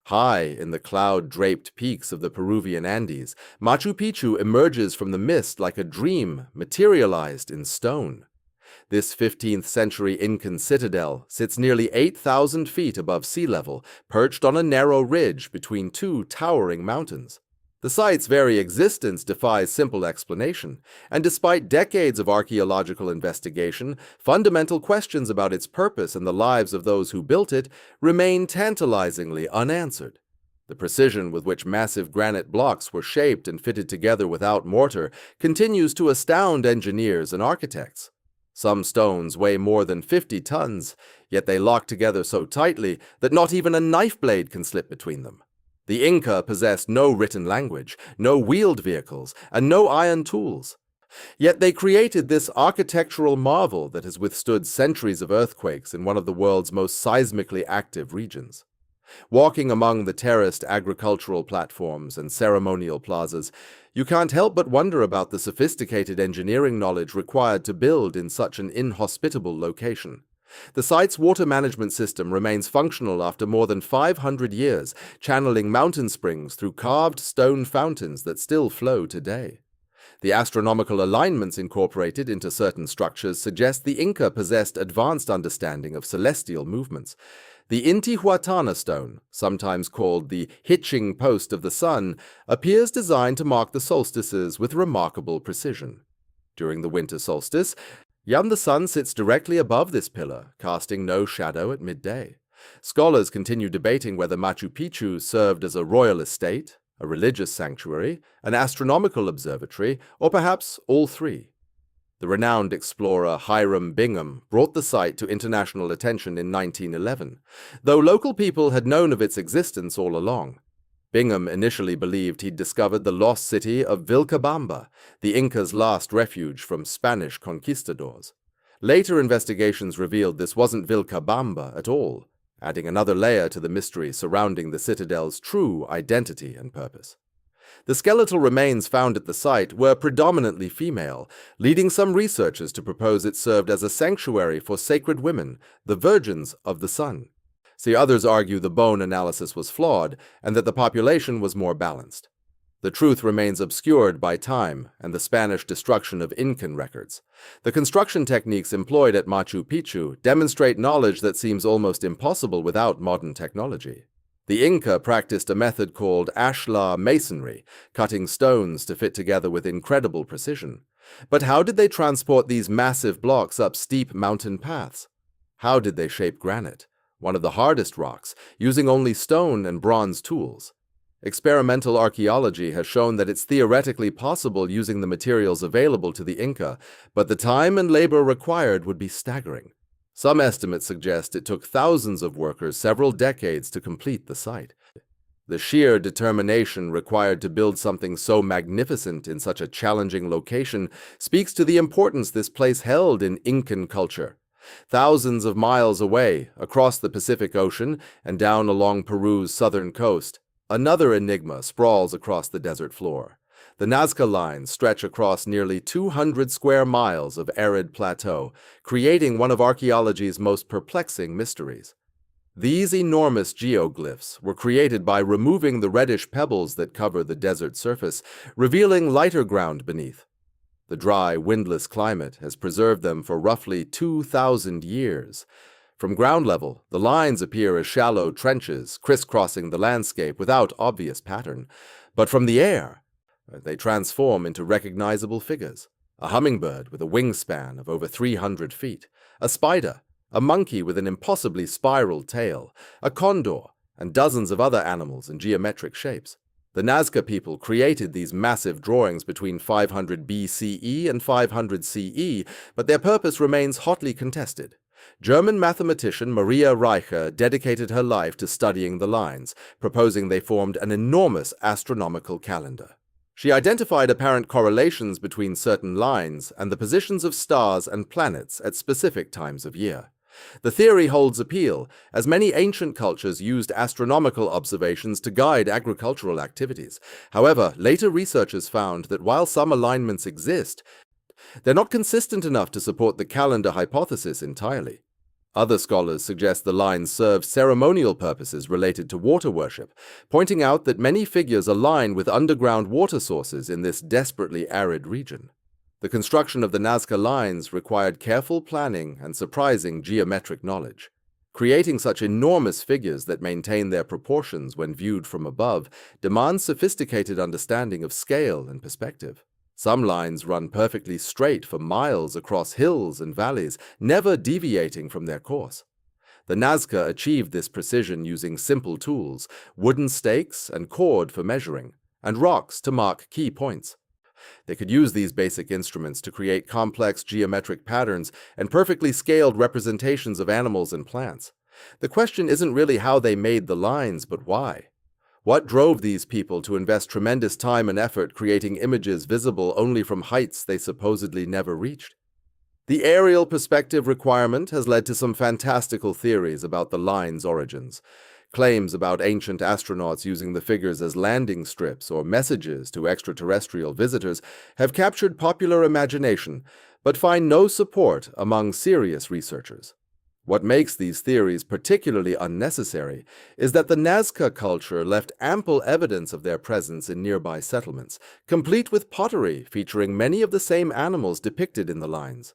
High in the cloud-draped peaks of the Peruvian Andes, Machu Picchu emerges from the mist like a dream materialized in stone. This 15th century Incan citadel sits nearly 8,000 feet above sea level, perched on a narrow ridge between two towering mountains. The site's very existence defies simple explanation, and despite decades of archaeological investigation, fundamental questions about its purpose and the lives of those who built it remain tantalizingly unanswered. The precision with which massive granite blocks were shaped and fitted together without mortar continues to astound engineers and architects. Some stones weigh more than 50 tons, yet they lock together so tightly that not even a knife blade can slip between them. The Inca possessed no written language, no wheeled vehicles, and no iron tools. Yet they created this architectural marvel that has withstood centuries of earthquakes in one of the world's most seismically active regions. Walking among the terraced agricultural platforms and ceremonial plazas, you can't help but wonder about the sophisticated engineering knowledge required to build in such an inhospitable location. The site's water management system remains functional after more than 500 years, channeling mountain springs through carved stone fountains that still flow today. The astronomical alignments incorporated into certain structures suggest the Inca possessed advanced understanding of celestial movements. The Intihuatana stone, sometimes called the hitching post of the sun, appears designed to mark the solstices with remarkable precision. During the winter solstice, the sun sits directly above this pillar, casting no shadow at midday. Scholars continue debating whether Machu Picchu served as a royal estate, a religious sanctuary, an astronomical observatory, or perhaps all three. The renowned explorer Hiram Bingham brought the site to international attention in 1911, though local people had known of its existence all along. Bingham initially believed he'd discovered the lost city of Vilcabamba, the Incas' last refuge from Spanish conquistadors. Later investigations revealed this wasn't Vilcabamba at all, adding another layer to the mystery surrounding the citadel's true identity and purpose. The skeletal remains found at the site were predominantly female, leading some researchers to propose it served as a sanctuary for sacred women, the Virgins of the Sun. Others argue the bone analysis was flawed and that the population was more balanced. The truth remains obscured by time and the Spanish destruction of Incan records. The construction techniques employed at Machu Picchu demonstrate knowledge that seems almost impossible without modern technology. The Inca practiced a method called ashlar masonry, cutting stones to fit together with incredible precision. But how did they transport these massive blocks up steep mountain paths? How did they shape granite, one of the hardest rocks, using only stone and bronze tools? Experimental archaeology has shown that it's theoretically possible using the materials available to the Inca, but the time and labor required would be staggering. Some estimates suggest it took thousands of workers several decades to complete the site. The sheer determination required to build something so magnificent in such a challenging location speaks to the importance this place held in Incan culture. Thousands of miles away, across the Pacific Ocean and down along Peru's southern coast, another enigma sprawls across the desert floor. The Nazca Lines stretch across nearly 200 square miles of arid plateau, creating one of archaeology's most perplexing mysteries. These enormous geoglyphs were created by removing the reddish pebbles that cover the desert surface, revealing lighter ground beneath. The dry, windless climate has preserved them for roughly 2,000 years. From ground level, the lines appear as shallow trenches crisscrossing the landscape without obvious pattern. But from the air, they transform into recognizable figures. A hummingbird with a wingspan of over 300 feet, a spider, a monkey with an impossibly spiraled tail, a condor, and dozens of other animals in geometric shapes. The Nazca people created these massive drawings between 500 BCE and 500 CE, but their purpose remains hotly contested. German mathematician Maria Reiche dedicated her life to studying the lines, proposing they formed an enormous astronomical calendar. She identified apparent correlations between certain lines and the positions of stars and planets at specific times of year. The theory holds appeal, as many ancient cultures used astronomical observations to guide agricultural activities. However, later researchers found that while some alignments exist, they're not consistent enough to support the calendar hypothesis entirely. Other scholars suggest the lines served ceremonial purposes related to water worship, pointing out that many figures align with underground water sources in this desperately arid region. The construction of the Nazca lines required careful planning and surprising geometric knowledge. Creating such enormous figures that maintain their proportions when viewed from above demands sophisticated understanding of scale and perspective. Some lines run perfectly straight for miles across hills and valleys, never deviating from their course. The Nazca achieved this precision using simple tools, wooden stakes and cord for measuring, and rocks to mark key points. They could use these basic instruments to create complex geometric patterns and perfectly scaled representations of animals and plants. The question isn't really how they made the lines, but why. What drove these people to invest tremendous time and effort creating images visible only from heights they supposedly never reached? The aerial perspective requirement has led to some fantastical theories about the line's origins. Claims about ancient astronauts using the figures as landing strips or messages to extraterrestrial visitors have captured popular imagination, but find no support among serious researchers. What makes these theories particularly unnecessary is that the Nazca culture left ample evidence of their presence in nearby settlements, complete with pottery featuring many of the same animals depicted in the lines.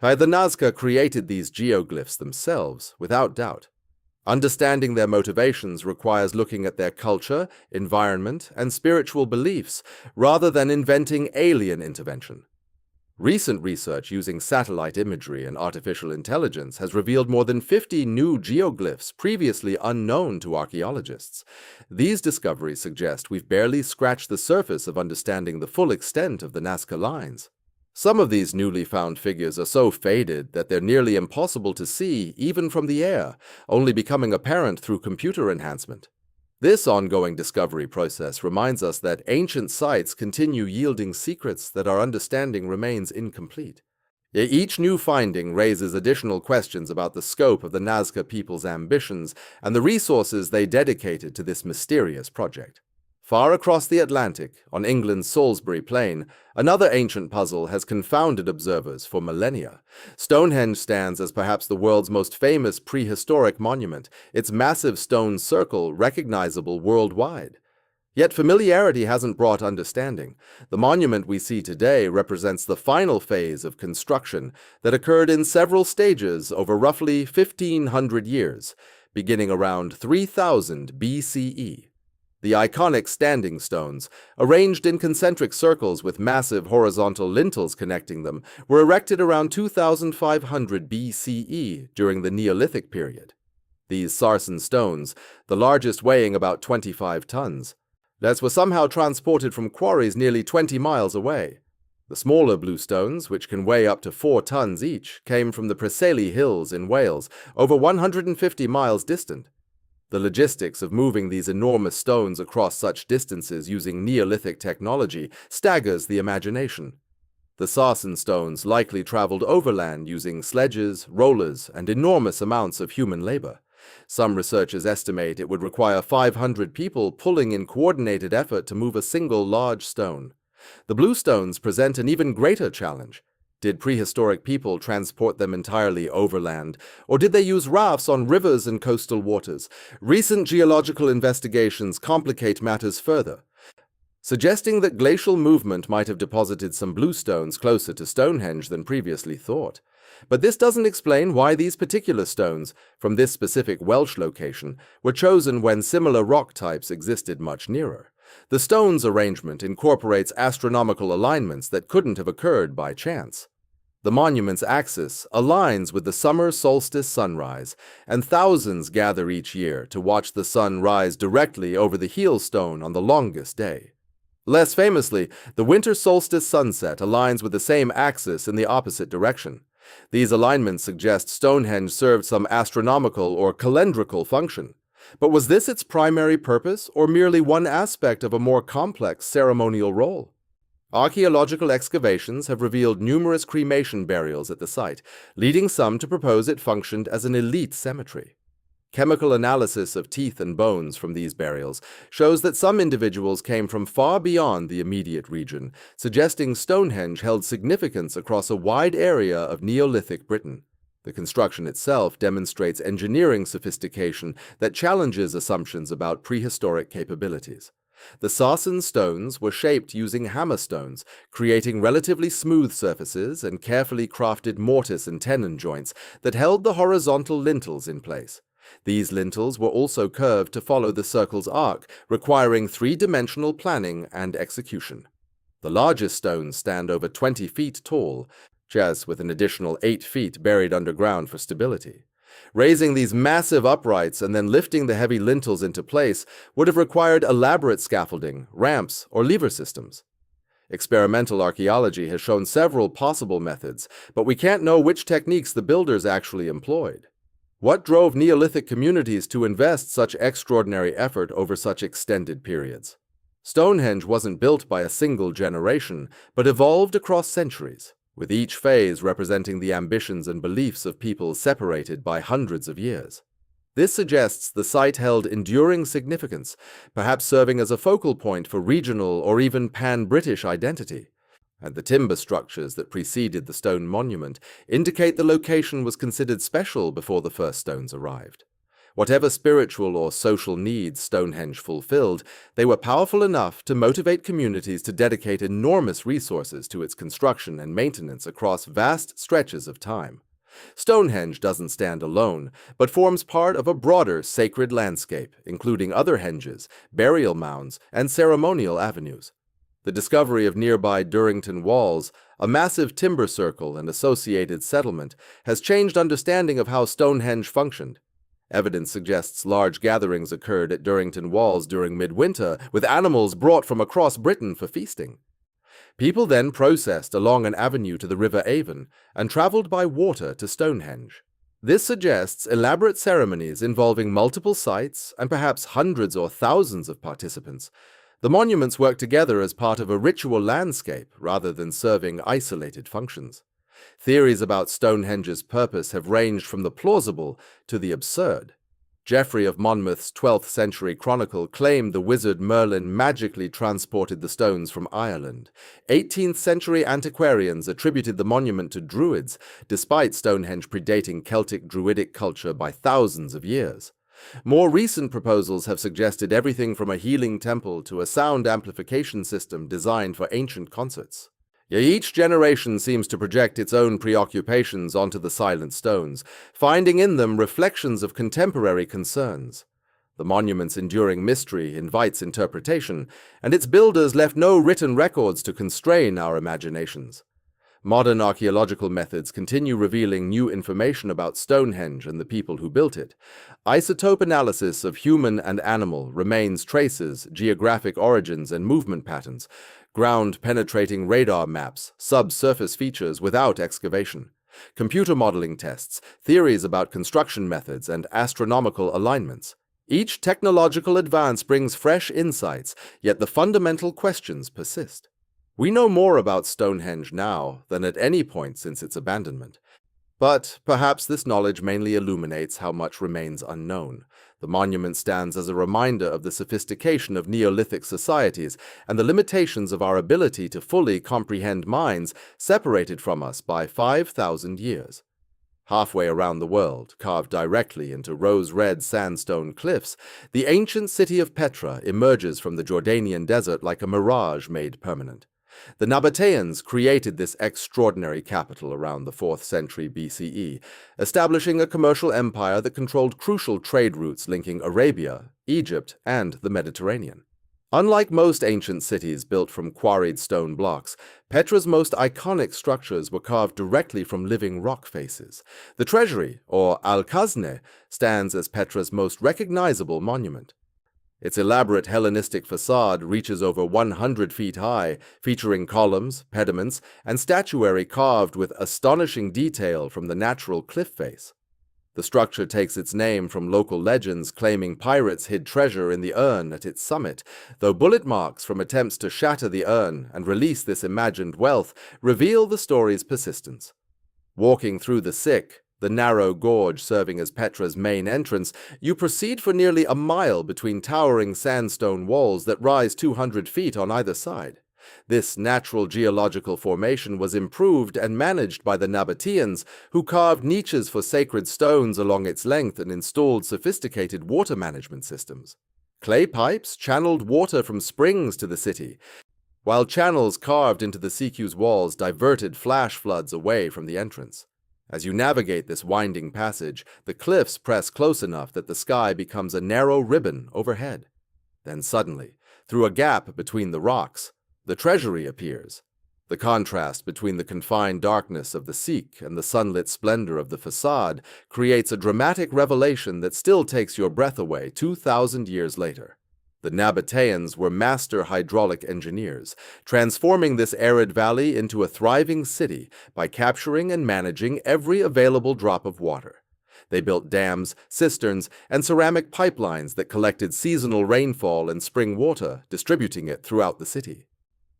The Nazca created these geoglyphs themselves, without doubt. Understanding their motivations requires looking at their culture, environment, and spiritual beliefs, rather than inventing alien intervention. Recent research using satellite imagery and artificial intelligence has revealed more than 50 new geoglyphs previously unknown to archaeologists. These discoveries suggest we've barely scratched the surface of understanding the full extent of the Nazca lines. Some of these newly found figures are so faded that they're nearly impossible to see even from the air, only becoming apparent through computer enhancement. This ongoing discovery process reminds us that ancient sites continue yielding secrets that our understanding remains incomplete. Each new finding raises additional questions about the scope of the Nazca people's ambitions and the resources they dedicated to this mysterious project. Far across the Atlantic, on England's Salisbury Plain, another ancient puzzle has confounded observers for millennia. Stonehenge stands as perhaps the world's most famous prehistoric monument, its massive stone circle recognizable worldwide. Yet familiarity hasn't brought understanding. The monument we see today represents the final phase of construction that occurred in several stages over roughly 1,500 years, beginning around 3000 BCE. The iconic standing stones, arranged in concentric circles with massive horizontal lintels connecting them, were erected around 2500 BCE during the Neolithic period. These sarsen stones, the largest weighing about 25 tons, were somehow transported from quarries nearly 20 miles away. The smaller blue stones, which can weigh up to 4 tons each, came from the Preseli Hills in Wales, over 150 miles distant. The logistics of moving these enormous stones across such distances using Neolithic technology staggers the imagination. The sarsen stones likely traveled overland using sledges, rollers, and enormous amounts of human labor. Some researchers estimate it would require 500 people pulling in coordinated effort to move a single large stone. The blue stones present an even greater challenge. Did prehistoric people transport them entirely overland, or did they use rafts on rivers and coastal waters? Recent geological investigations complicate matters further, suggesting that glacial movement might have deposited some blue stones closer to Stonehenge than previously thought. But this doesn't explain why these particular stones, from this specific Welsh location, were chosen when similar rock types existed much nearer. The stones arrangement incorporates astronomical alignments that couldn't have occurred by chance. The monument's axis aligns with the summer solstice sunrise, and thousands gather each year to watch the sun rise directly over the heel stone on the longest day. Less famously, the winter solstice sunset aligns with the same axis in the opposite direction. These alignments suggest Stonehenge served some astronomical or calendrical function. But was this its primary purpose, or merely one aspect of a more complex ceremonial role? Archaeological excavations have revealed numerous cremation burials at the site, leading some to propose it functioned as an elite cemetery. Chemical analysis of teeth and bones from these burials shows that some individuals came from far beyond the immediate region, suggesting Stonehenge held significance across a wide area of Neolithic Britain. The construction itself demonstrates engineering sophistication that challenges assumptions about prehistoric capabilities. The sarsen stones were shaped using hammerstones, creating relatively smooth surfaces and carefully crafted mortise and tenon joints that held the horizontal lintels in place. These lintels were also curved to follow the circle's arc, requiring three-dimensional planning and execution. The largest stones stand over 20 feet tall, just with an additional 8 feet buried underground for stability. Raising these massive uprights and then lifting the heavy lintels into place would have required elaborate scaffolding, ramps, or lever systems. Experimental archaeology has shown several possible methods, but we can't know which techniques the builders actually employed. What drove Neolithic communities to invest such extraordinary effort over such extended periods? Stonehenge wasn't built by a single generation, but evolved across centuries, with each phase representing the ambitions and beliefs of people separated by hundreds of years. This suggests the site held enduring significance, perhaps serving as a focal point for regional or even pan-British identity. And the timber structures that preceded the stone monument indicate the location was considered special before the first stones arrived. Whatever spiritual or social needs Stonehenge fulfilled, they were powerful enough to motivate communities to dedicate enormous resources to its construction and maintenance across vast stretches of time. Stonehenge doesn't stand alone, but forms part of a broader sacred landscape, including other henges, burial mounds, and ceremonial avenues. The discovery of nearby Durrington Walls, a massive timber circle and associated settlement, has changed understanding of how Stonehenge functioned. Evidence suggests large gatherings occurred at Durrington Walls during midwinter, with animals brought from across Britain for feasting. People then processed along an avenue to the River Avon and traveled by water to Stonehenge. This suggests elaborate ceremonies involving multiple sites and perhaps hundreds or thousands of participants. The monuments work together as part of a ritual landscape rather than serving isolated functions. Theories about Stonehenge's purpose have ranged from the plausible to the absurd. Geoffrey of Monmouth's 12th century chronicle claimed the wizard Merlin magically transported the stones from Ireland. 18th century antiquarians attributed the monument to Druids, despite Stonehenge predating Celtic Druidic culture by thousands of years. More recent proposals have suggested everything from a healing temple to a sound amplification system designed for ancient concerts. Yet each generation seems to project its own preoccupations onto the silent stones, finding in them reflections of contemporary concerns. The monument's enduring mystery invites interpretation, and its builders left no written records to constrain our imaginations. Modern archaeological methods continue revealing new information about Stonehenge and the people who built it. Isotope analysis of human and animal remains traces, geographic origins, and movement patterns, ground-penetrating radar maps, subsurface features without excavation, computer modeling tests, theories about construction methods, and astronomical alignments. Each technological advance brings fresh insights, yet the fundamental questions persist. We know more about Stonehenge now than at any point since its abandonment. But perhaps this knowledge mainly illuminates how much remains unknown. The monument stands as a reminder of the sophistication of Neolithic societies and the limitations of our ability to fully comprehend minds separated from us by 5,000 years. Halfway around the world, carved directly into rose-red sandstone cliffs, the ancient city of Petra emerges from the Jordanian desert like a mirage made permanent. The Nabateans created this extraordinary capital around the 4th century BCE, establishing a commercial empire that controlled crucial trade routes linking Arabia, Egypt, and the Mediterranean. Unlike most ancient cities built from quarried stone blocks, Petra's most iconic structures were carved directly from living rock faces. The treasury, or Al-Kazne, stands as Petra's most recognizable monument. Its elaborate Hellenistic facade reaches over 100 feet high, featuring columns, pediments, and statuary carved with astonishing detail from the natural cliff face. The structure takes its name from local legends claiming pirates hid treasure in the urn at its summit, though bullet marks from attempts to shatter the urn and release this imagined wealth reveal the story's persistence. Walking through the Sick, the narrow gorge serving as Petra's main entrance, you proceed for nearly a mile between towering sandstone walls that rise 200 feet on either side. This natural geological formation was improved and managed by the Nabateans, who carved niches for sacred stones along its length and installed sophisticated water management systems. Clay pipes channeled water from springs to the city, while channels carved into the CQ's walls diverted flash floods away from the entrance. As you navigate this winding passage, the cliffs press close enough that the sky becomes a narrow ribbon overhead. Then suddenly, through a gap between the rocks, the treasury appears. The contrast between the confined darkness of the Sikh and the sunlit splendor of the facade creates a dramatic revelation that still takes your breath away 2,000 years later. The Nabateans were master hydraulic engineers, transforming this arid valley into a thriving city by capturing and managing every available drop of water. They built dams, cisterns, and ceramic pipelines that collected seasonal rainfall and spring water, distributing it throughout the city.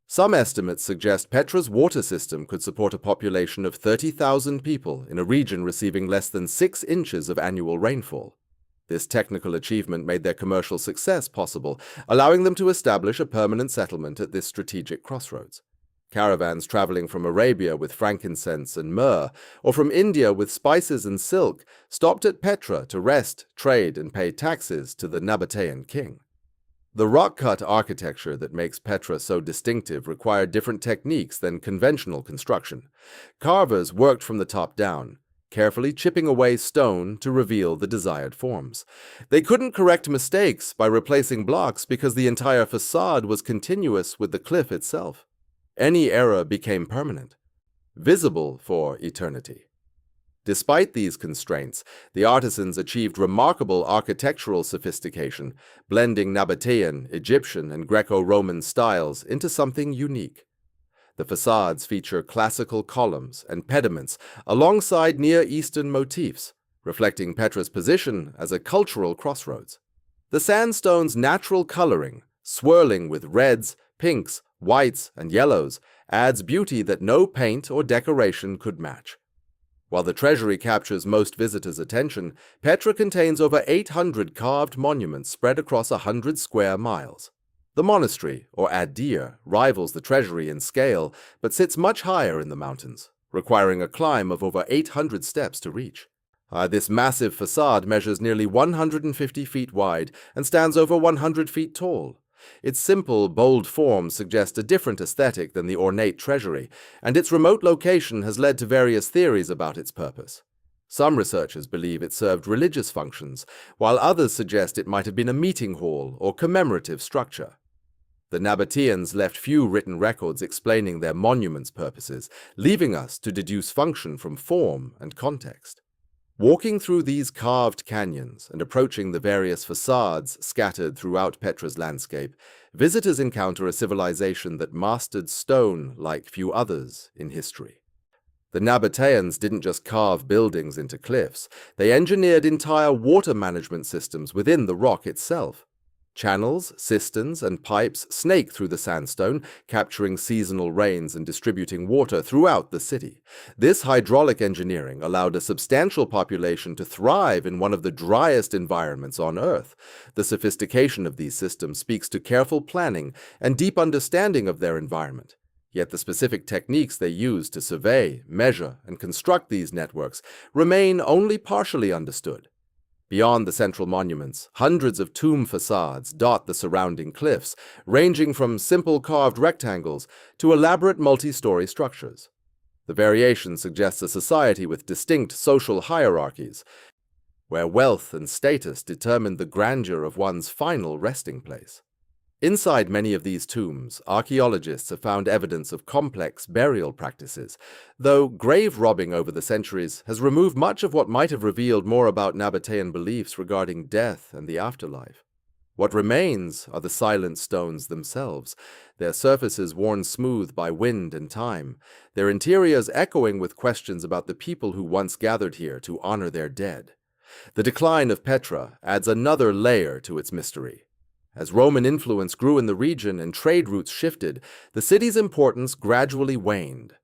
Some estimates suggest Petra's water system could support a population of 30,000 people in a region receiving less than 6 inches of annual rainfall. This technical achievement made their commercial success possible, allowing them to establish a permanent settlement at this strategic crossroads. Caravans traveling from Arabia with frankincense and myrrh, or from India with spices and silk, stopped at Petra to rest, trade, and pay taxes to the Nabatean king. The rock-cut architecture that makes Petra so distinctive required different techniques than conventional construction. Carvers worked from the top down, carefully chipping away stone to reveal the desired forms. They couldn't correct mistakes by replacing blocks because the entire facade was continuous with the cliff itself. Any error became permanent, visible for eternity. Despite these constraints, the artisans achieved remarkable architectural sophistication, blending Nabatean, Egyptian, and Greco-Roman styles into something unique. The facades feature classical columns and pediments alongside Near Eastern motifs, reflecting Petra's position as a cultural crossroads. The sandstone's natural coloring, swirling with reds, pinks, whites, and yellows, adds beauty that no paint or decoration could match. While the treasury captures most visitors' attention, Petra contains over 800 carved monuments spread across 100 square miles. The monastery, or Ad-Dir, rivals the treasury in scale, but sits much higher in the mountains, requiring a climb of over 800 steps to reach. This massive facade measures nearly 150 feet wide and stands over 100 feet tall. Its simple, bold form suggests a different aesthetic than the ornate treasury, and its remote location has led to various theories about its purpose. Some researchers believe it served religious functions, while others suggest it might have been a meeting hall or commemorative structure. The Nabateans left few written records explaining their monuments' purposes, leaving us to deduce function from form and context. Walking through these carved canyons and approaching the various facades scattered throughout Petra's landscape, visitors encounter a civilization that mastered stone like few others in history. The Nabateans didn't just carve buildings into cliffs, they engineered entire water management systems within the rock itself. Channels, cisterns, and pipes snake through the sandstone, capturing seasonal rains and distributing water throughout the city. This hydraulic engineering allowed a substantial population to thrive in one of the driest environments on Earth. The sophistication of these systems speaks to careful planning and deep understanding of their environment. Yet the specific techniques they use to survey, measure, and construct these networks remain only partially understood. Beyond the central monuments, hundreds of tomb facades dot the surrounding cliffs, ranging from simple carved rectangles to elaborate multi-story structures. The variation suggests a society with distinct social hierarchies, where wealth and status determined the grandeur of one's final resting place. Inside many of these tombs, archaeologists have found evidence of complex burial practices, though grave robbing over the centuries has removed much of what might have revealed more about Nabatean beliefs regarding death and the afterlife. What remains are the silent stones themselves, their surfaces worn smooth by wind and time, their interiors echoing with questions about the people who once gathered here to honor their dead. The decline of Petra adds another layer to its mystery. As Roman influence grew in the region and trade routes shifted, the city's importance gradually waned.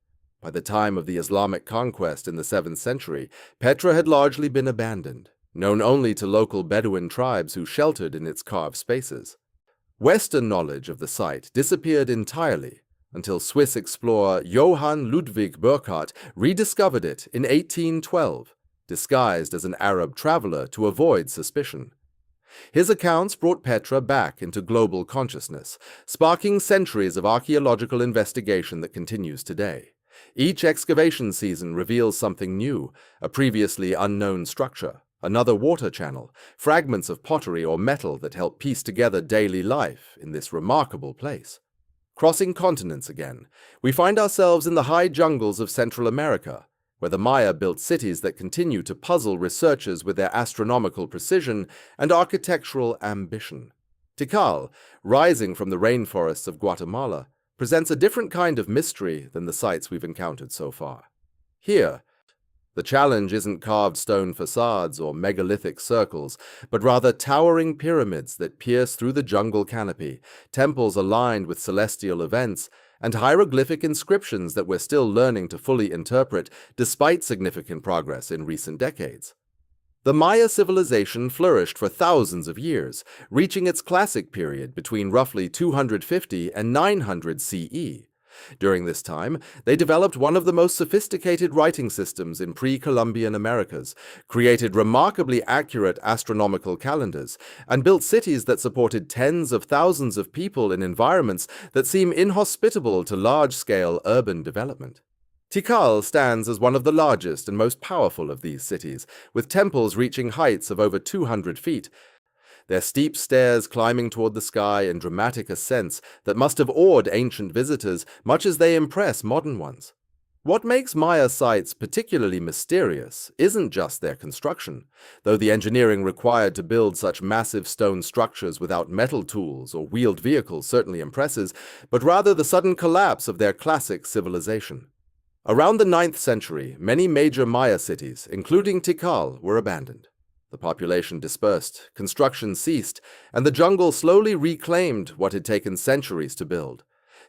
By the time of the Islamic conquest in the 7th century, Petra had largely been abandoned, known only to local Bedouin tribes who sheltered in its carved spaces. Western knowledge of the site disappeared entirely, until Swiss explorer Johann Ludwig Burckhardt rediscovered it in 1812, disguised as an Arab traveler to avoid suspicion. His accounts brought Petra back into global consciousness, sparking centuries of archaeological investigation that continues today. Each excavation season reveals something new, a previously unknown structure, another water channel, fragments of pottery or metal that help piece together daily life in this remarkable place. Crossing continents again, we find ourselves in the high jungles of Central America, where the Maya built cities that continue to puzzle researchers with their astronomical precision and architectural ambition. Tikal, rising from the rainforests of Guatemala, presents a different kind of mystery than the sites we've encountered so far. Here, the challenge isn't carved stone facades or megalithic circles, but rather towering pyramids that pierce through the jungle canopy, temples aligned with celestial events, and hieroglyphic inscriptions that we're still learning to fully interpret despite significant progress in recent decades. The Maya civilization flourished for thousands of years, reaching its classic period between roughly 250 and 900 CE. During this time, they developed one of the most sophisticated writing systems in pre-Columbian Americas, created remarkably accurate astronomical calendars, and built cities that supported tens of thousands of people in environments that seem inhospitable to large-scale urban development. Tikal stands as one of the largest and most powerful of these cities, with temples reaching heights of over 200 feet, their steep stairs climbing toward the sky in dramatic ascents that must have awed ancient visitors much as they impress modern ones. What makes Maya sites particularly mysterious isn't just their construction, though the engineering required to build such massive stone structures without metal tools or wheeled vehicles certainly impresses, but rather the sudden collapse of their classic civilization. Around the 9th century, many major Maya cities, including Tikal, were abandoned. The population dispersed, construction ceased, and the jungle slowly reclaimed what had taken centuries to build.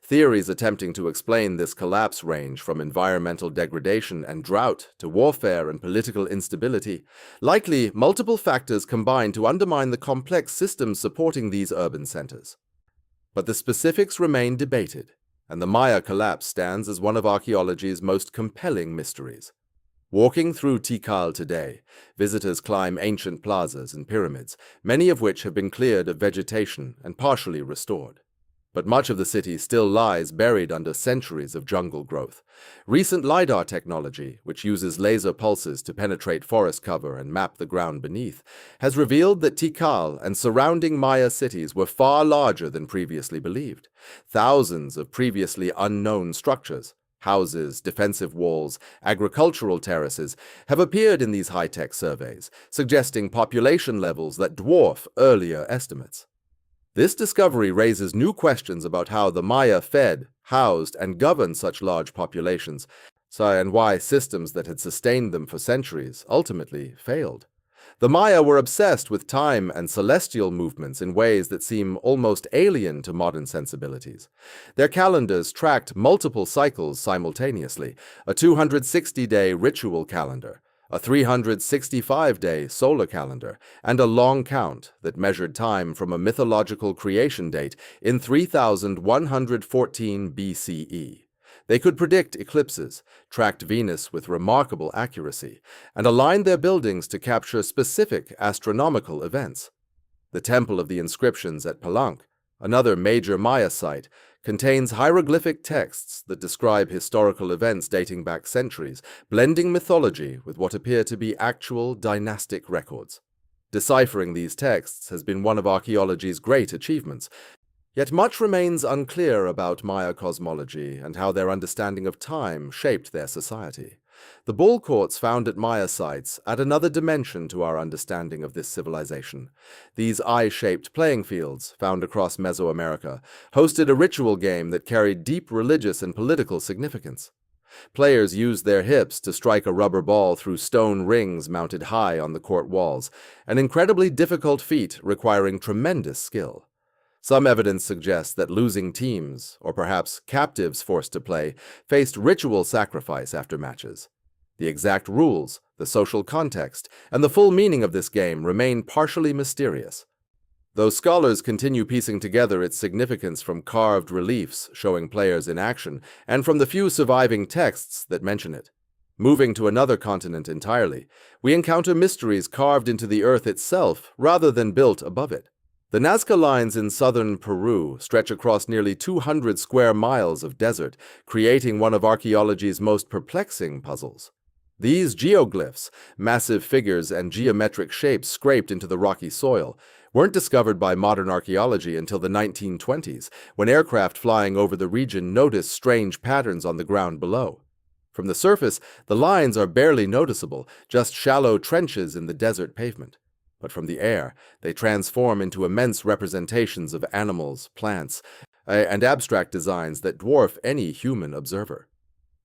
Theories attempting to explain this collapse range from environmental degradation and drought to warfare and political instability. Likely, multiple factors combined to undermine the complex systems supporting these urban centers. But the specifics remain debated, and the Maya collapse stands as one of archaeology's most compelling mysteries. Walking through Tikal today, visitors climb ancient plazas and pyramids, many of which have been cleared of vegetation and partially restored. But much of the city still lies buried under centuries of jungle growth. Recent LiDAR technology, which uses laser pulses to penetrate forest cover and map the ground beneath, has revealed that Tikal and surrounding Maya cities were far larger than previously believed. Thousands of previously unknown structures, houses, defensive walls, agricultural terraces, have appeared in these high-tech surveys, suggesting population levels that dwarf earlier estimates. This discovery raises new questions about how the Maya fed, housed, and governed such large populations, and why systems that had sustained them for centuries ultimately failed. The Maya were obsessed with time and celestial movements in ways that seem almost alien to modern sensibilities. Their calendars tracked multiple cycles simultaneously, a 260-day ritual calendar, a 365-day solar calendar, and a long count that measured time from a mythological creation date in 3114 BCE. They could predict eclipses, tracked Venus with remarkable accuracy, and aligned their buildings to capture specific astronomical events. The Temple of the Inscriptions at Palenque, another major Maya site, contains hieroglyphic texts that describe historical events dating back centuries, blending mythology with what appear to be actual dynastic records. Deciphering these texts has been one of archaeology's great achievements. Yet much remains unclear about Maya cosmology and how their understanding of time shaped their society. The ball courts found at Maya sites add another dimension to our understanding of this civilization. These eye-shaped playing fields, found across Mesoamerica, hosted a ritual game that carried deep religious and political significance. Players used their hips to strike a rubber ball through stone rings mounted high on the court walls, an incredibly difficult feat requiring tremendous skill. Some evidence suggests that losing teams, or perhaps captives forced to play, faced ritual sacrifice after matches. The exact rules, the social context, and the full meaning of this game remain partially mysterious. though scholars continue piecing together its significance from carved reliefs showing players in action and from the few surviving texts that mention it. Moving to another continent entirely, we encounter mysteries carved into the earth itself rather than built above it. The Nazca Lines in southern Peru stretch across nearly 200 square miles of desert, creating one of archaeology's most perplexing puzzles. These geoglyphs, massive figures and geometric shapes scraped into the rocky soil, weren't discovered by modern archaeology until the 1920s, when aircraft flying over the region noticed strange patterns on the ground below. From the surface, the lines are barely noticeable, just shallow trenches in the desert pavement. But from the air, they transform into immense representations of animals, plants, and abstract designs that dwarf any human observer.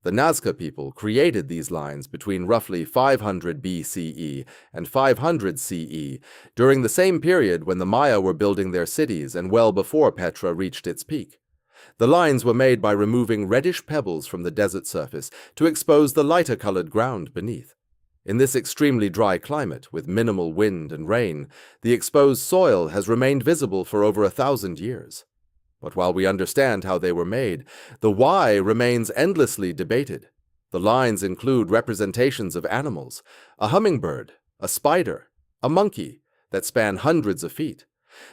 The Nazca people created these lines between roughly 500 BCE and 500 CE, during the same period when the Maya were building their cities and well before Petra reached its peak. The lines were made by removing reddish pebbles from the desert surface to expose the lighter-colored ground beneath. In this extremely dry climate, with minimal wind and rain, the exposed soil has remained visible for over 1,000 years. But while we understand how they were made, the why remains endlessly debated. The lines include representations of animals, a hummingbird, a spider, a monkey, that span hundreds of feet.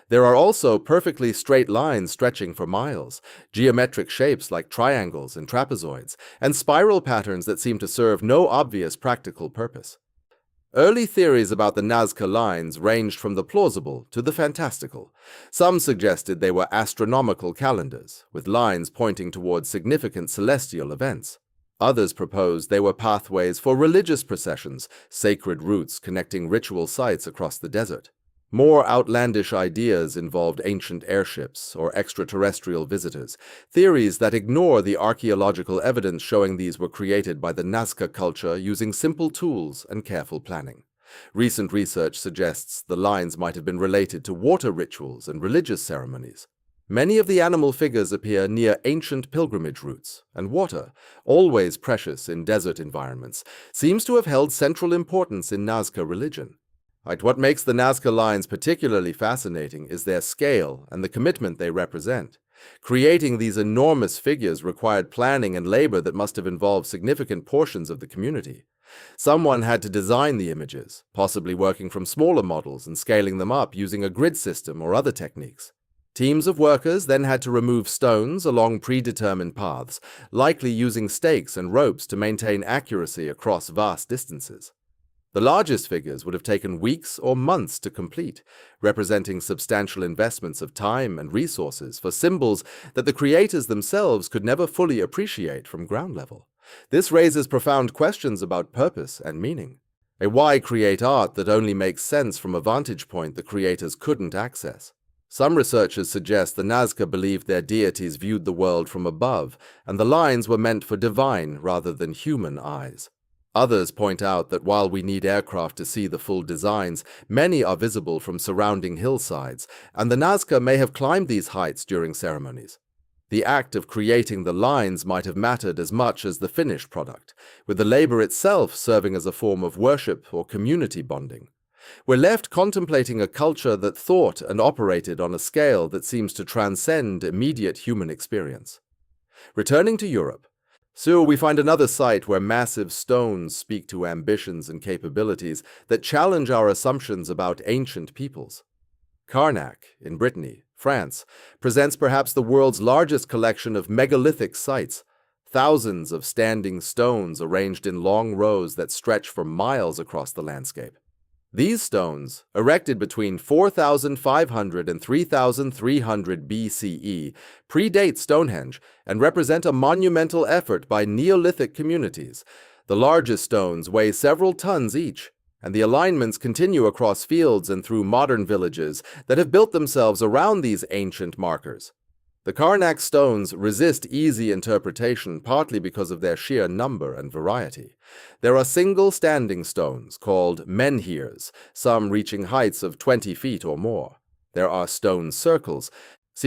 There are also perfectly straight lines stretching for miles, geometric shapes like triangles and trapezoids, and spiral patterns that seem to serve no obvious practical purpose. Early theories about the Nazca lines ranged from the plausible to the fantastical. Some suggested they were astronomical calendars, with lines pointing towards significant celestial events. Others proposed they were pathways for religious processions, sacred routes connecting ritual sites across the desert. More outlandish ideas involved ancient airships or extraterrestrial visitors, theories that ignore the archaeological evidence showing these were created by the Nazca culture using simple tools and careful planning. Recent research suggests the lines might have been related to water rituals and religious ceremonies. Many of the animal figures appear near ancient pilgrimage routes, and water, always precious in desert environments, seems to have held central importance in Nazca religion. What makes the Nazca lines particularly fascinating is their scale and the commitment they represent. Creating these enormous figures required planning and labor that must have involved significant portions of the community. Someone had to design the images, possibly working from smaller models and scaling them up using a grid system or other techniques. Teams of workers then had to remove stones along predetermined paths, likely using stakes and ropes to maintain accuracy across vast distances. The largest figures would have taken weeks or months to complete, representing substantial investments of time and resources for symbols that the creators themselves could never fully appreciate from ground level. This raises profound questions about purpose and meaning. Why create art that only makes sense from a vantage point the creators couldn't access? Some researchers suggest the Nazca believed their deities viewed the world from above, and the lines were meant for divine rather than human eyes. Others point out that while we need aircraft to see the full designs, many are visible from surrounding hillsides, and the Nazca may have climbed these heights during ceremonies. The act of creating the lines might have mattered as much as the finished product, with the labor itself serving as a form of worship or community bonding. We're left contemplating a culture that thought and operated on a scale that seems to transcend immediate human experience. Returning to Europe, so we find another site where massive stones speak to ambitions and capabilities that challenge our assumptions about ancient peoples. Carnac, in Brittany, France, presents perhaps the world's largest collection of megalithic sites, thousands of standing stones arranged in long rows that stretch for miles across the landscape. These stones, erected between 4,500 and 3,300 BCE, predate Stonehenge and represent a monumental effort by Neolithic communities. The largest stones weigh several tons each, and the alignments continue across fields and through modern villages that have built themselves around these ancient markers. The Carnac stones resist easy interpretation partly because of their sheer number and variety. There are single standing stones called menhirs, some reaching heights of 20 feet or more. There are stone circles,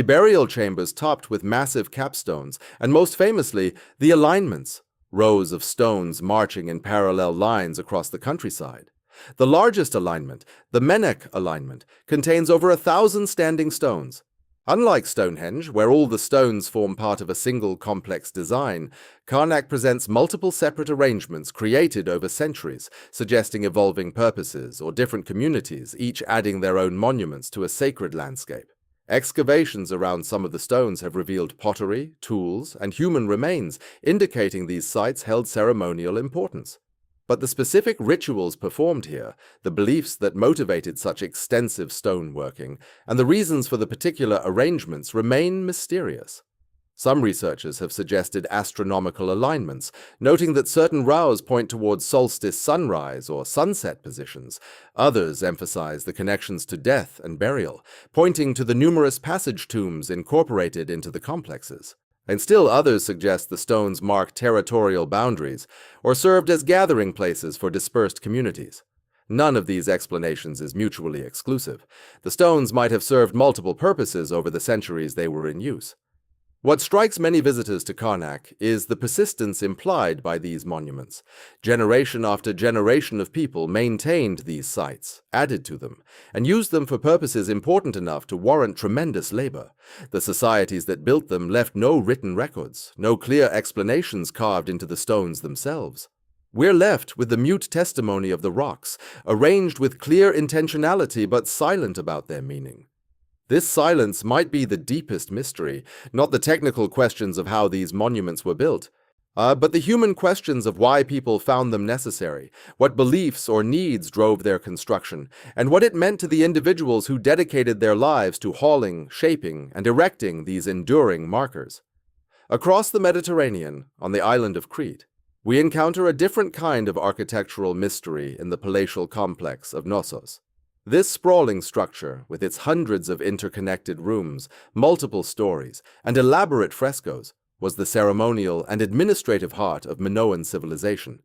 burial chambers topped with massive capstones, and most famously, the alignments, rows of stones marching in parallel lines across the countryside. The largest alignment, the Menek alignment, contains over 1,000 standing stones. Unlike Stonehenge, where all the stones form part of a single complex design, Karnak presents multiple separate arrangements created over centuries, suggesting evolving purposes or different communities, each adding their own monuments to a sacred landscape. Excavations around some of the stones have revealed pottery, tools, and human remains, indicating these sites held ceremonial importance. But the specific rituals performed here, the beliefs that motivated such extensive stoneworking, and the reasons for the particular arrangements remain mysterious. Some researchers have suggested astronomical alignments, noting that certain raos point towards solstice sunrise or sunset positions. Others emphasize the connections to death and burial, pointing to the numerous passage tombs incorporated into the complexes. And still others suggest the stones mark territorial boundaries or served as gathering places for dispersed communities. None of these explanations is mutually exclusive. The stones might have served multiple purposes over the centuries they were in use. What strikes many visitors to Karnak is the persistence implied by these monuments. Generation after generation of people maintained these sites, added to them, and used them for purposes important enough to warrant tremendous labor. The societies that built them left no written records, no clear explanations carved into the stones themselves. We're left with the mute testimony of the rocks, arranged with clear intentionality but silent about their meaning. This silence might be the deepest mystery, not the technical questions of how these monuments were built, but the human questions of why people found them necessary, what beliefs or needs drove their construction, and what it meant to the individuals who dedicated their lives to hauling, shaping, and erecting these enduring markers. Across the Mediterranean, on the island of Crete, we encounter a different kind of architectural mystery in the palatial complex of Knossos. This sprawling structure, with its hundreds of interconnected rooms, multiple stories, and elaborate frescoes, was the ceremonial and administrative heart of Minoan civilization.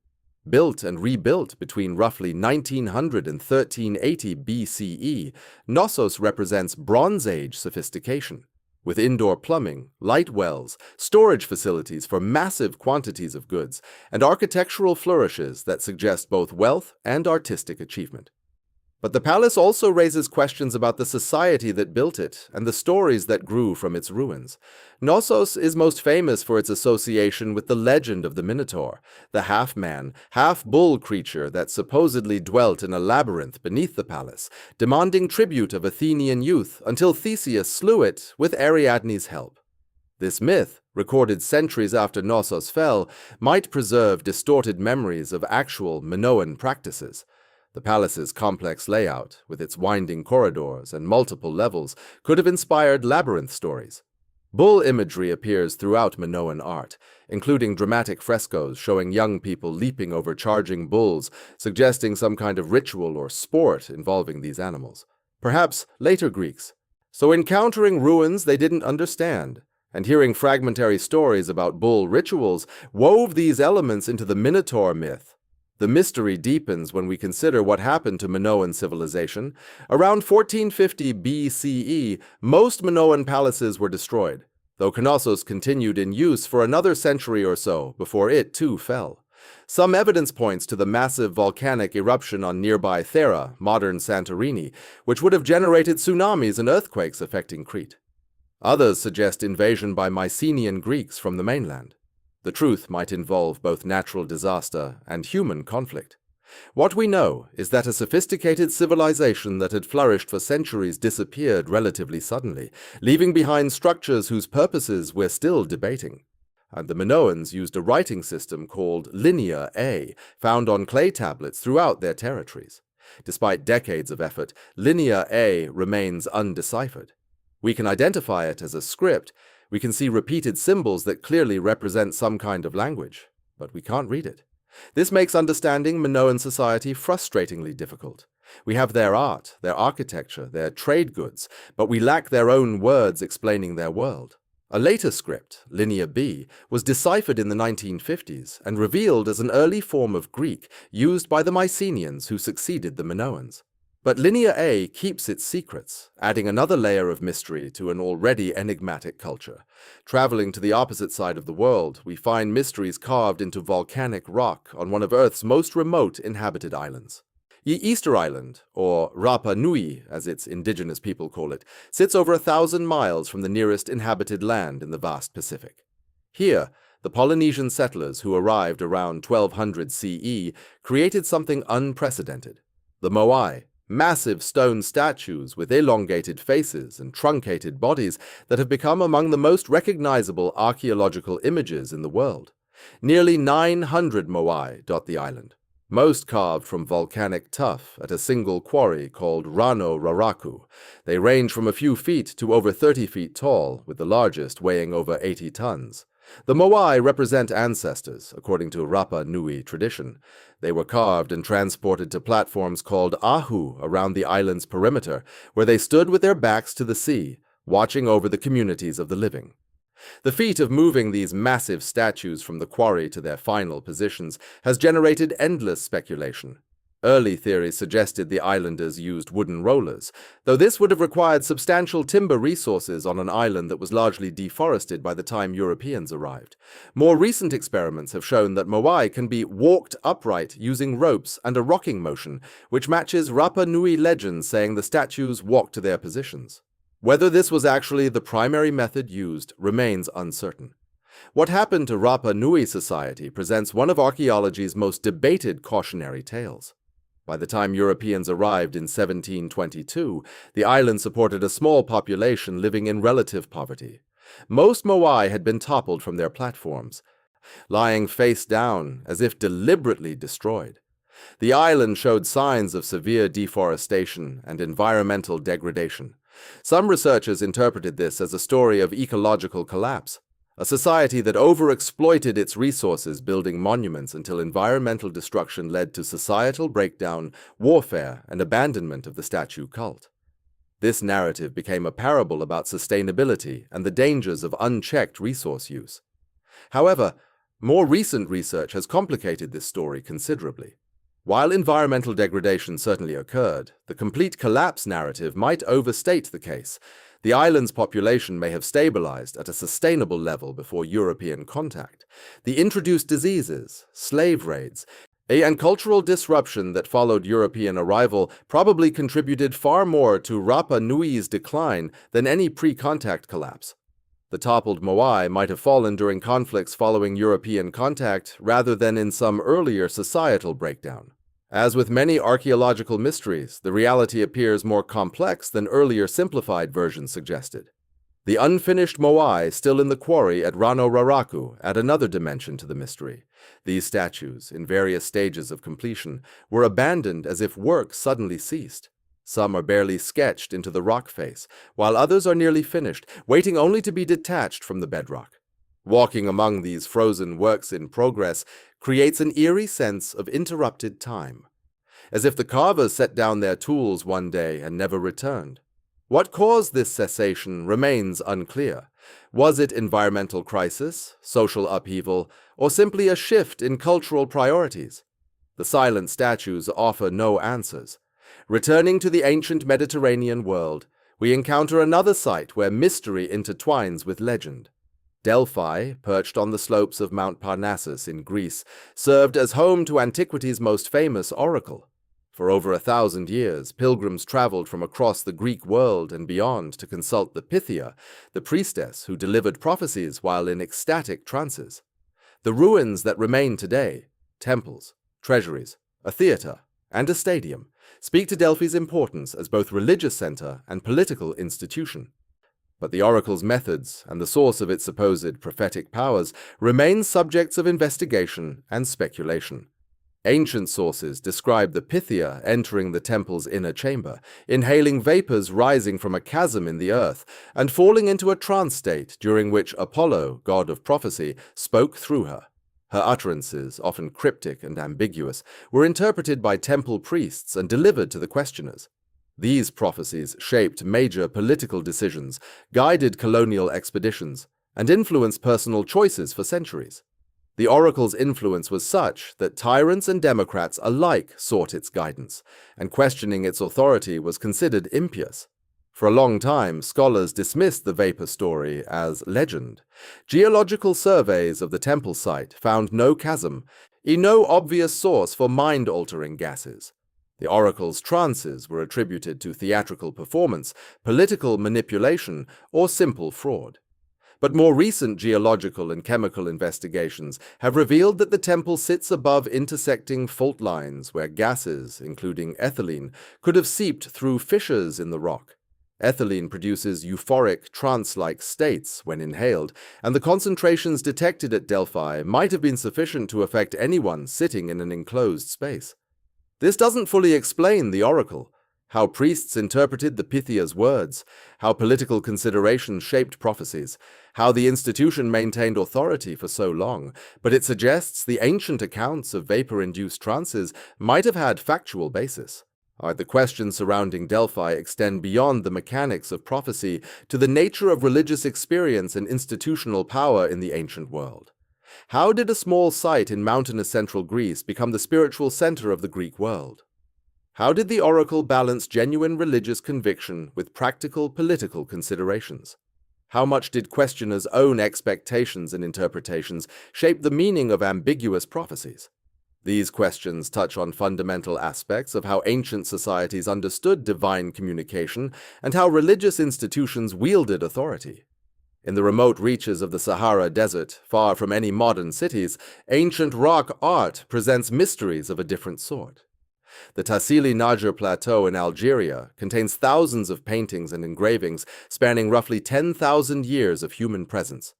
Built and rebuilt between roughly 1900 and 1380 BCE, Knossos represents Bronze Age sophistication, with indoor plumbing, light wells, storage facilities for massive quantities of goods, and architectural flourishes that suggest both wealth and artistic achievement. But the palace also raises questions about the society that built it and the stories that grew from its ruins. Knossos is most famous for its association with the legend of the Minotaur, the half-man, half-bull creature that supposedly dwelt in a labyrinth beneath the palace, demanding tribute of Athenian youth until Theseus slew it with Ariadne's help. This myth, recorded centuries after Knossos fell, might preserve distorted memories of actual Minoan practices. The palace's complex layout, with its winding corridors and multiple levels, could have inspired labyrinth stories. Bull imagery appears throughout Minoan art, including dramatic frescoes showing young people leaping over charging bulls, suggesting some kind of ritual or sport involving these animals. Perhaps later Greeks. So encountering ruins they didn't understand, and hearing fragmentary stories about bull rituals, wove these elements into the Minotaur myth. The mystery deepens when we consider what happened to Minoan civilization. Around 1450 BCE, most Minoan palaces were destroyed, though Knossos continued in use for another century or so before it too fell. Some evidence points to the massive volcanic eruption on nearby Thera, modern Santorini, which would have generated tsunamis and earthquakes affecting Crete. Others suggest invasion by Mycenaean Greeks from the mainland. The truth might involve both natural disaster and human conflict. What we know is that a sophisticated civilization that had flourished for centuries disappeared relatively suddenly, leaving behind structures whose purposes we're still debating. And the Minoans used a writing system called Linear A, found on clay tablets throughout their territories. Despite decades of effort, Linear A remains undeciphered. We can identify it as a script. We can see repeated symbols that clearly represent some kind of language, but we can't read it. This makes understanding Minoan society frustratingly difficult. We have their art, their architecture, their trade goods, but we lack their own words explaining their world. A later script, Linear B, was deciphered in the 1950s and revealed as an early form of Greek used by the Mycenaeans who succeeded the Minoans. But Linear A keeps its secrets, adding another layer of mystery to an already enigmatic culture. Traveling to the opposite side of the world, we find mysteries carved into volcanic rock on one of Earth's most remote inhabited islands. Easter Island, or Rapa Nui as its indigenous people call it, sits over 1,000 miles from the nearest inhabited land in the vast Pacific. Here, the Polynesian settlers who arrived around 1200 CE created something unprecedented. The Moai, massive stone statues with elongated faces and truncated bodies that have become among the most recognizable archaeological images in the world. Nearly 900 Moai dot the island, most carved from volcanic tuff at a single quarry called Rano Raraku. They range from a few feet to over 30 feet tall, with the largest weighing over 80 tons. The Moai represent ancestors, according to Rapa Nui tradition. They were carved and transported to platforms called ahu around the island's perimeter, where they stood with their backs to the sea, watching over the communities of the living. The feat of moving these massive statues from the quarry to their final positions has generated endless speculation. Early theories suggested the islanders used wooden rollers, though this would have required substantial timber resources on an island that was largely deforested by the time Europeans arrived. More recent experiments have shown that Moai can be walked upright using ropes and a rocking motion, which matches Rapa Nui legends saying the statues walk to their positions. Whether this was actually the primary method used remains uncertain. What happened to Rapa Nui society presents one of archaeology's most debated cautionary tales. By the time Europeans arrived in 1722, the island supported a small population living in relative poverty. Most Moai had been toppled from their platforms, lying face down as if deliberately destroyed. The island showed signs of severe deforestation and environmental degradation. Some researchers interpreted this as a story of ecological collapse, a society that overexploited its resources building monuments until environmental destruction led to societal breakdown, warfare, and abandonment of the statue cult. This narrative became a parable about sustainability and the dangers of unchecked resource use. However, more recent research has complicated this story considerably. While environmental degradation certainly occurred, the complete collapse narrative might overstate the case. The island's population may have stabilized at a sustainable level before European contact. The introduced diseases, slave raids, and cultural disruption that followed European arrival probably contributed far more to Rapa Nui's decline than any pre-contact collapse. The toppled Moai might have fallen during conflicts following European contact rather than in some earlier societal breakdown. As with many archaeological mysteries, the reality appears more complex than earlier simplified versions suggested. The unfinished Moai still in the quarry at Rano Raraku add another dimension to the mystery. These statues, in various stages of completion, were abandoned as if work suddenly ceased. Some are barely sketched into the rock face, while others are nearly finished, waiting only to be detached from the bedrock. Walking among these frozen works in progress creates an eerie sense of interrupted time, as if the carvers set down their tools one day and never returned. What caused this cessation remains unclear. Was it environmental crisis, social upheaval, or simply a shift in cultural priorities? The silent statues offer no answers. Returning to the ancient Mediterranean world, we encounter another site where mystery intertwines with legend. Delphi, perched on the slopes of Mount Parnassus in Greece, served as home to antiquity's most famous oracle. For over 1,000 years, pilgrims traveled from across the Greek world and beyond to consult the Pythia, the priestess who delivered prophecies while in ecstatic trances. The ruins that remain today, temples, treasuries, a theater, and a stadium, speak to Delphi's importance as both religious center and political institution. But the oracle's methods and the source of its supposed prophetic powers remain subjects of investigation and speculation. Ancient sources describe the Pythia entering the temple's inner chamber, inhaling vapors rising from a chasm in the earth, and falling into a trance state during which Apollo, god of prophecy, spoke through her. Her utterances, often cryptic and ambiguous, were interpreted by temple priests and delivered to the questioners. These prophecies shaped major political decisions, guided colonial expeditions, and influenced personal choices for centuries. The oracle's influence was such that tyrants and democrats alike sought its guidance, and questioning its authority was considered impious. For a long time, scholars dismissed the vapor story as legend. Geological surveys of the temple site found no chasm, no obvious source for mind-altering gases. The oracle's trances were attributed to theatrical performance, political manipulation, or simple fraud. But more recent geological and chemical investigations have revealed that the temple sits above intersecting fault lines where gases, including ethylene, could have seeped through fissures in the rock. Ethylene produces euphoric, trance-like states when inhaled, and the concentrations detected at Delphi might have been sufficient to affect anyone sitting in an enclosed space. This doesn't fully explain the oracle, how priests interpreted the Pythia's words, how political considerations shaped prophecies, how the institution maintained authority for so long, but it suggests the ancient accounts of vapor-induced trances might have had factual basis. The questions surrounding Delphi extend beyond the mechanics of prophecy to the nature of religious experience and institutional power in the ancient world. How did a small site in mountainous central Greece become the spiritual center of the Greek world? How did the oracle balance genuine religious conviction with practical political considerations? How much did questioners' own expectations and interpretations shape the meaning of ambiguous prophecies? These questions touch on fundamental aspects of how ancient societies understood divine communication and how religious institutions wielded authority. In the remote reaches of the Sahara Desert, far from any modern cities, ancient rock art presents mysteries of a different sort. The Tassili Niger Plateau in Algeria contains thousands of paintings and engravings spanning roughly 10,000 years of human presence.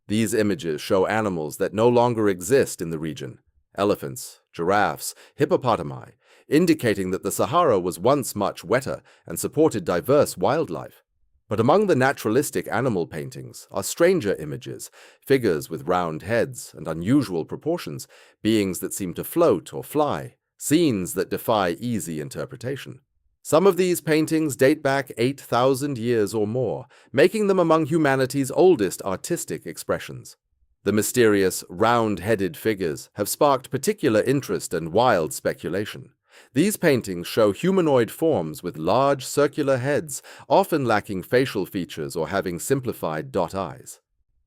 These images show animals that no longer exist in the region: elephants, giraffes, hippopotami, indicating that the Sahara was once much wetter and supported diverse wildlife. But among the naturalistic animal paintings are stranger images, figures with round heads and unusual proportions, beings that seem to float or fly, scenes that defy easy interpretation. Some of these paintings date back 8,000 years or more, making them among humanity's oldest artistic expressions. The mysterious, round-headed figures have sparked particular interest and wild speculation. These paintings show humanoid forms with large circular heads, often lacking facial features or having simplified dot eyes.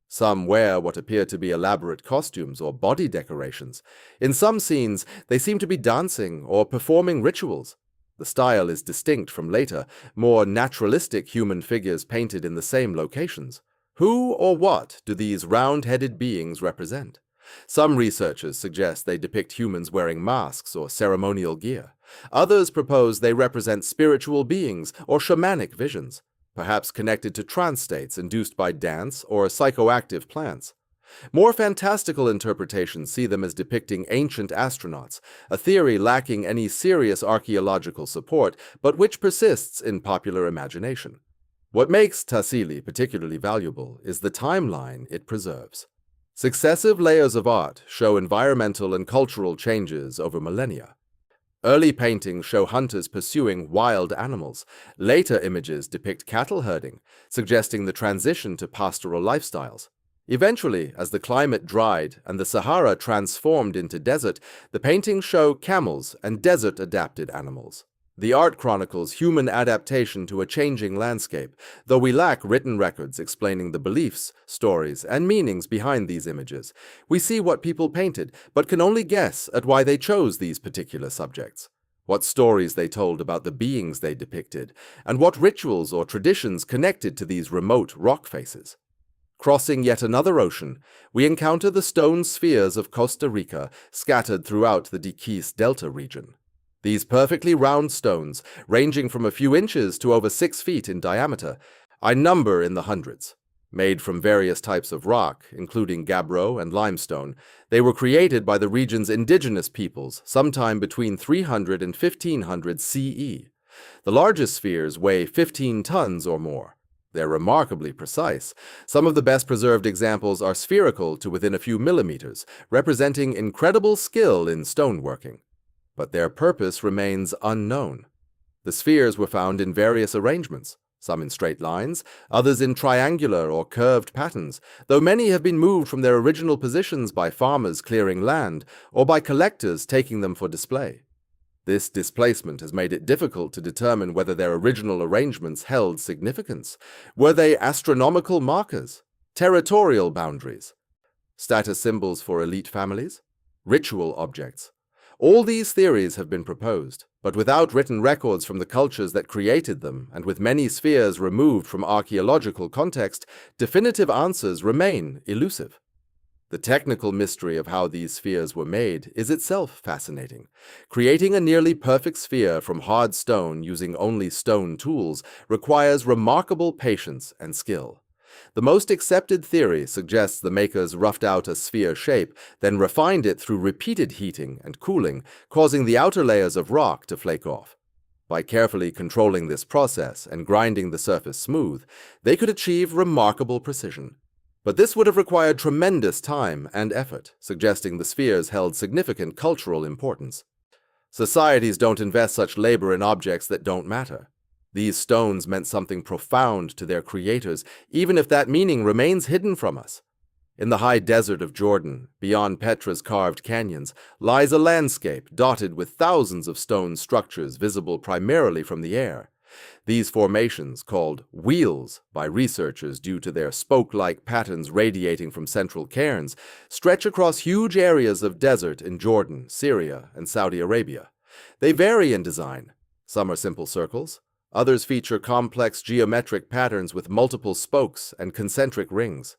Some wear what appear to be elaborate costumes or body decorations. In some scenes, they seem to be dancing or performing rituals. The style is distinct from later, more naturalistic human figures painted in the same locations. Who or what do these round-headed beings represent? Some researchers suggest they depict humans wearing masks or ceremonial gear. Others propose they represent spiritual beings or shamanic visions, perhaps connected to trance states induced by dance or psychoactive plants. More fantastical interpretations see them as depicting ancient astronauts, a theory lacking any serious archaeological support, but which persists in popular imagination. What makes Tassili particularly valuable is the timeline it preserves. Successive layers of art show environmental and cultural changes over millennia. Early paintings show hunters pursuing wild animals. Later images depict cattle herding, suggesting the transition to pastoral lifestyles. Eventually, as the climate dried and the Sahara transformed into desert, the paintings show camels and desert-adapted animals. The art chronicles human adaptation to a changing landscape, though we lack written records explaining the beliefs, stories, and meanings behind these images. We see what people painted, but can only guess at why they chose these particular subjects, what stories they told about the beings they depicted, and what rituals or traditions connected to these remote rock faces. Crossing yet another ocean, we encounter the stone spheres of Costa Rica scattered throughout the Diquís Delta region. These perfectly round stones, ranging from a few inches to over 6 feet in diameter, I number in the hundreds. Made from various types of rock, including gabbro and limestone, they were created by the region's indigenous peoples sometime between 300 and 1500 CE. The largest spheres weigh 15 tons or more. They're remarkably precise. Some of the best preserved examples are spherical to within a few millimeters, representing incredible skill in stoneworking. But their purpose remains unknown. The spheres were found in various arrangements, some in straight lines, others in triangular or curved patterns, though many have been moved from their original positions by farmers clearing land or by collectors taking them for display. This displacement has made it difficult to determine whether their original arrangements held significance. Were they astronomical markers, territorial boundaries, status symbols for elite families, ritual objects? All these theories have been proposed, But without written records from the cultures that created them, and with many spheres removed from archaeological context, definitive answers remain elusive. The technical mystery of how these spheres were made is itself fascinating. Creating a nearly perfect sphere from hard stone using only stone tools requires remarkable patience and skill. The most accepted theory suggests the makers roughed out a sphere shape, then refined it through repeated heating and cooling, causing the outer layers of rock to flake off. By carefully controlling this process and grinding the surface smooth, they could achieve remarkable precision. But this would have required tremendous time and effort, suggesting the spheres held significant cultural importance. Societies don't invest such labor in objects that don't matter. These stones meant something profound to their creators, even if that meaning remains hidden from us. In the high desert of Jordan, beyond Petra's carved canyons, lies a landscape dotted with thousands of stone structures visible primarily from the air. These formations, called wheels by researchers due to their spoke-like patterns radiating from central cairns, stretch across huge areas of desert in Jordan, Syria, and Saudi Arabia. They vary in design. Some are simple circles. Others feature complex geometric patterns with multiple spokes and concentric rings.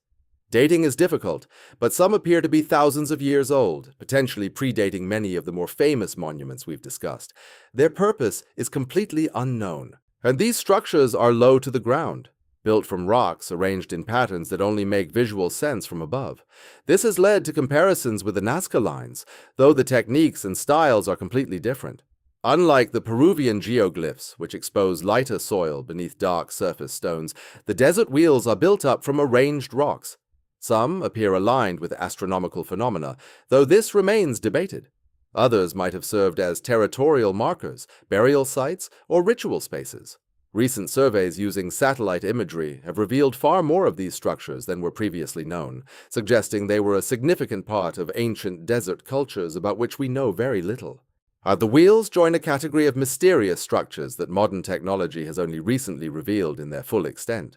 Dating is difficult, but some appear to be thousands of years old, potentially predating many of the more famous monuments we've discussed. Their purpose is completely unknown. And these structures are low to the ground, built from rocks arranged in patterns that only make visual sense from above. This has led to comparisons with the Nazca lines, though the techniques and styles are completely different. Unlike the Peruvian geoglyphs, which expose lighter soil beneath dark surface stones, the desert wheels are built up from arranged rocks. Some appear aligned with astronomical phenomena, though this remains debated. Others might have served as territorial markers, burial sites, or ritual spaces. Recent surveys using satellite imagery have revealed far more of these structures than were previously known, suggesting they were a significant part of ancient desert cultures about which we know very little. The wheels join a category of mysterious structures that modern technology has only recently revealed in their full extent.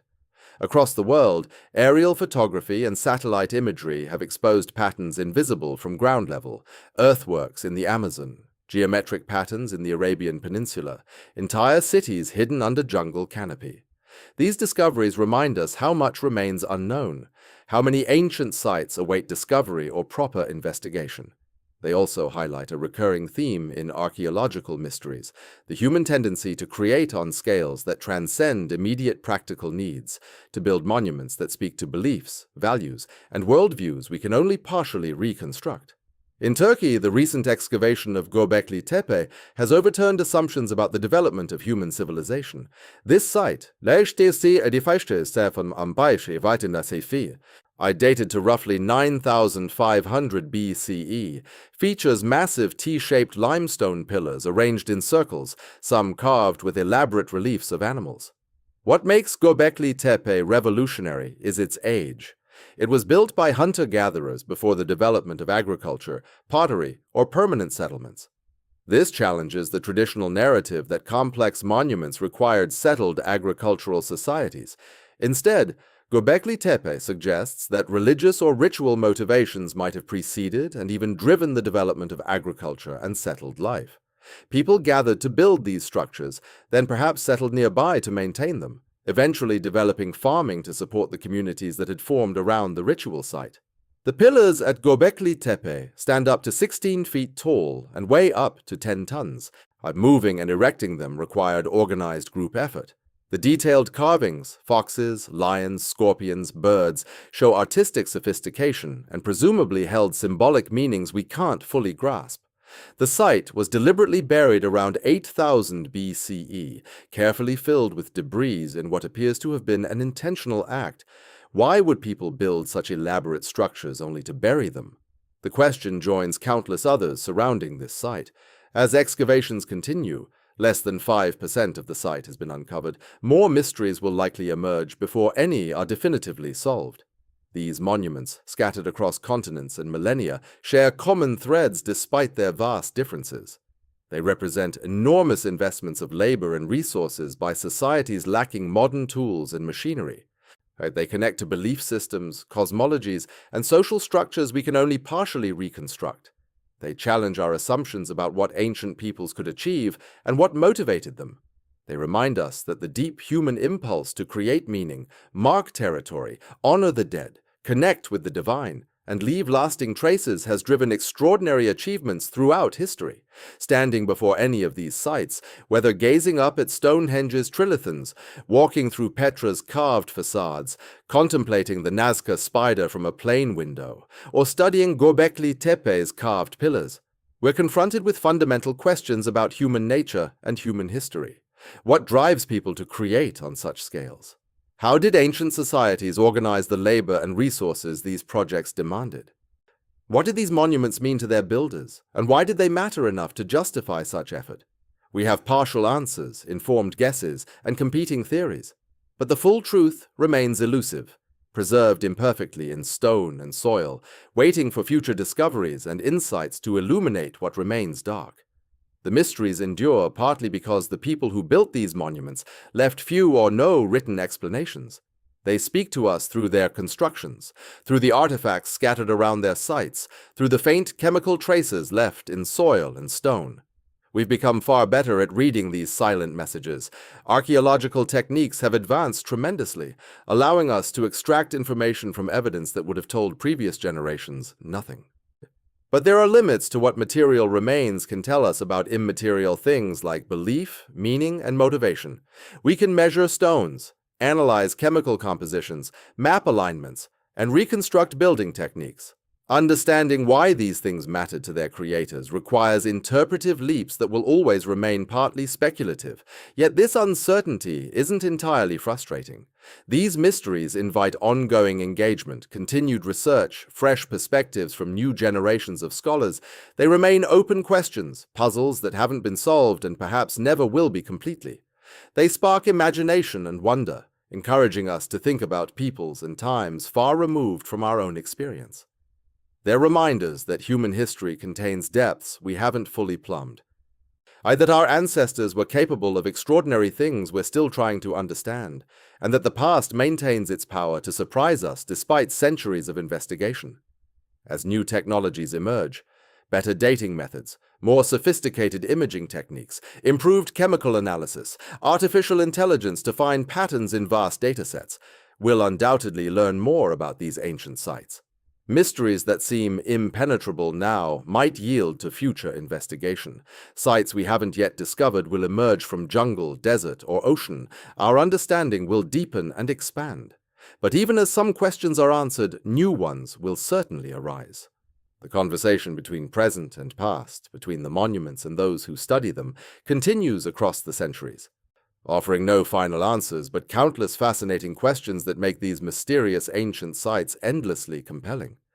Across the world, aerial photography and satellite imagery have exposed patterns invisible from ground level, earthworks in the Amazon, geometric patterns in the Arabian Peninsula, entire cities hidden under jungle canopy. These discoveries remind us how much remains unknown, how many ancient sites await discovery or proper investigation. They also highlight a recurring theme in archaeological mysteries, the human tendency to create on scales that transcend immediate practical needs, to build monuments that speak to beliefs, values, and worldviews we can only partially reconstruct. In Turkey, the recent excavation of Göbekli Tepe has overturned assumptions about the development of human civilization. This site, dated to roughly 9,500 BCE, features massive T-shaped limestone pillars arranged in circles, some carved with elaborate reliefs of animals. What makes Göbekli Tepe revolutionary is its age. It was built by hunter-gatherers before the development of agriculture, pottery, or permanent settlements. This challenges the traditional narrative that complex monuments required settled agricultural societies. Instead, Göbekli Tepe suggests that religious or ritual motivations might have preceded and even driven the development of agriculture and settled life. People gathered to build these structures, then perhaps settled nearby to maintain them, eventually developing farming to support the communities that had formed around the ritual site. The pillars at Göbekli Tepe stand up to 16 feet tall and weigh up to 10 tons. Moving and erecting them required organized group effort. The detailed carvings, foxes, lions, scorpions, birds, show artistic sophistication and presumably held symbolic meanings we can't fully grasp. The site was deliberately buried around 8000 BCE, carefully filled with debris in what appears to have been an intentional act. Why would people build such elaborate structures only to bury them? The question joins countless others surrounding this site. As excavations continue, less than 5% of the site has been uncovered. More mysteries will likely emerge before any are definitively solved. These monuments, scattered across continents and millennia, share common threads despite their vast differences. They represent enormous investments of labor and resources by societies lacking modern tools and machinery. They connect to belief systems, cosmologies, and social structures we can only partially reconstruct. They challenge our assumptions about what ancient peoples could achieve and what motivated them. They remind us that the deep human impulse to create meaning, mark territory, honor the dead, connect with the divine, and leave lasting traces has driven extraordinary achievements throughout history. Standing before any of these sites, whether gazing up at Stonehenge's trilithons, walking through Petra's carved facades, contemplating the Nazca spider from a plane window, or studying Göbekli Tepe's carved pillars, we're confronted with fundamental questions about human nature and human history. What drives people to create on such scales? How did ancient societies organize the labor and resources these projects demanded? What did these monuments mean to their builders, and why did they matter enough to justify such effort? We have partial answers, informed guesses, and competing theories, but the full truth remains elusive, preserved imperfectly in stone and soil, waiting for future discoveries and insights to illuminate what remains dark. The mysteries endure partly because the people who built these monuments left few or no written explanations. They speak to us through their constructions, through the artifacts scattered around their sites, through the faint chemical traces left in soil and stone. We've become far better at reading these silent messages. Archaeological techniques have advanced tremendously, allowing us to extract information from evidence that would have told previous generations nothing. But there are limits to what material remains can tell us about immaterial things like belief, meaning, and motivation. We can measure stones, analyze chemical compositions, map alignments, and reconstruct building techniques. Understanding why these things mattered to their creators requires interpretive leaps that will always remain partly speculative. Yet this uncertainty isn't entirely frustrating. These mysteries invite ongoing engagement, continued research, fresh perspectives from new generations of scholars. They remain open questions, puzzles that haven't been solved and perhaps never will be completely. They spark imagination and wonder, encouraging us to think about peoples and times far removed from our own experience. They're reminders that human history contains depths we haven't fully plumbed. That our ancestors were capable of extraordinary things we're still trying to understand, and that the past maintains its power to surprise us despite centuries of investigation. As new technologies emerge, better dating methods, more sophisticated imaging techniques, improved chemical analysis, artificial intelligence to find patterns in vast datasets, we'll undoubtedly learn more about these ancient sites. Mysteries that seem impenetrable now might yield to future investigation. Sites we haven't yet discovered will emerge from jungle, desert, or ocean. Our understanding will deepen and expand. But even as some questions are answered, new ones will certainly arise. The conversation between present and past, between the monuments and those who study them, continues across the centuries, offering no final answers but countless fascinating questions that make these mysterious ancient sites endlessly compelling.